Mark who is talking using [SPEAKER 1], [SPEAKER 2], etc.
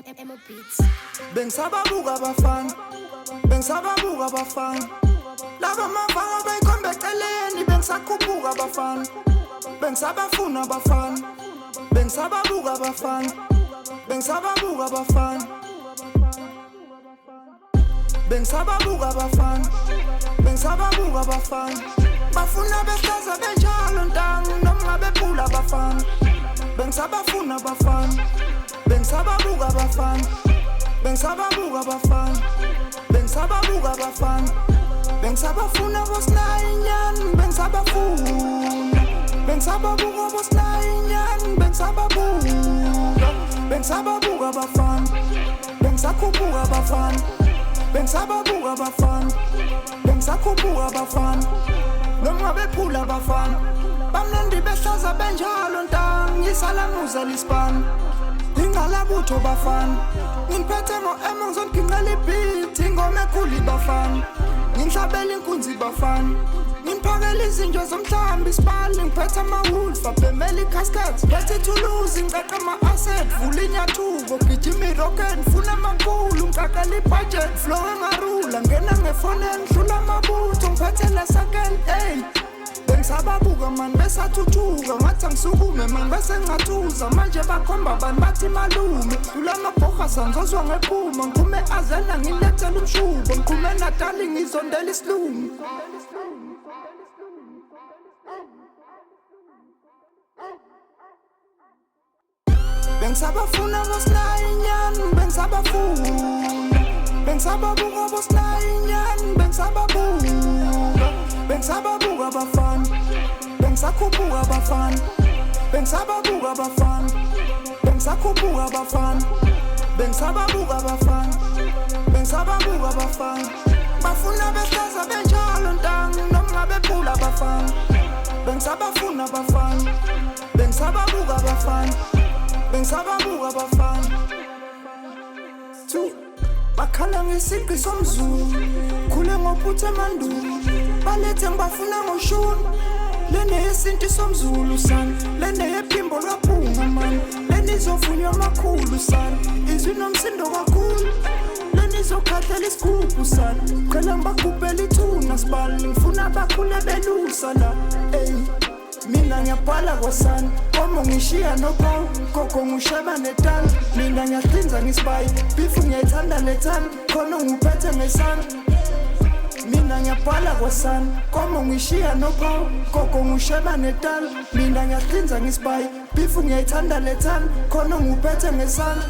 [SPEAKER 1] Emo Beats.
[SPEAKER 2] Bengisababuka abafana, bengisababuka abafana. Laba mavanga bayikhomba eceleni, bengisakhuphuka abafana. Bengisabafuna abafana, bengisababuka abafana, bengisababuka abafana. Bengisababuka abafana, bengisababuka abafana. Bafuna behlaza benjalo ntangu noma bephula abafana. Bengisabafuna abafana, bengisababuka abafana, bengisababuka abafana, bengisababuka abafana. Bengisabafuna bosinayinyani, bengisabafuna, bengisababuka bosinayinyani, bengisababuka, bengisababuka abafana, bengisakhuphuka abafana, bengisababuka abafana, bengisakhuphuka abafana. Noma bephula abafana, bamnandi behlaza benjalo ntangu ngisalamuza lispan. Ingalabutho bafana, ngiphethe ngo-M ngizonginqela ibeat, ingoma ekhuli bafana. Ngihlabela inkunzi bafana, ngiphakela izinto zomhlambi isipali. Ngiphethe ama-wolf abhemela i-casket, phethe ithuluzi ngiqeqa ama-asset. Vula inyathuko, gijima i-rocket, funa amankulu ngiqaqela i-budget. Flow engarula, ngena ngefoneni, hlula amabutho ngiphethe lesakeni, ey. Bengisababuka mani besathuthuka, ngathi angisukume mani bese ngingathuza. Manje bakhomba bani bathi malume, dlula amabhoha sanzozwa ngephuma. Ngikhume azena ngilethela umshubo, ngikhume Natali ngizondela isilungu. Bengisabafuna bosinayinyani, bengisabafuna, bengisababuka bosinayinyani, bengisababuka, bengisababuka abafana, bengisakhuphuka abafana, bengisababuka abafana, bengisakhuphuka abafana, bengisababuka abafana, bengisababuka abafana. Bafuna behlaza benjalo ntangu noma bephula abafana. Bengisabafuna abafana, bengisababuka abafana, bengisababuka abafana. Bakhala ngesigqi somZulu, khule ngophutha emandulo. Balethe ngibafuna ngoshuni, lene yesintu somZulu sana, lene yephimbo lwaphunga mani, lene izovunywa amakhulu sana, izwi nomsindo kakhulu, lene izokhathela isigubhu sana. Cela ngibakhuphela ithuna sibali, ngifuna bakhule belusa la, ey. Mina ngiyabhala kwasana, komo ngishiya nopawu, gogo ngisheba netala. Mina ngiyahlinza ngisibayi, bifu ngiyayithanda lethana, khona ngiphethe ngesana. Mina ngiyabhala kwasana, komo ngishiya nopawu, gogo ngisheba netala. Mina ngiyahlinza ngisibayi, bifu ngiyayithanda lethana, khona ngiphethe ngesana.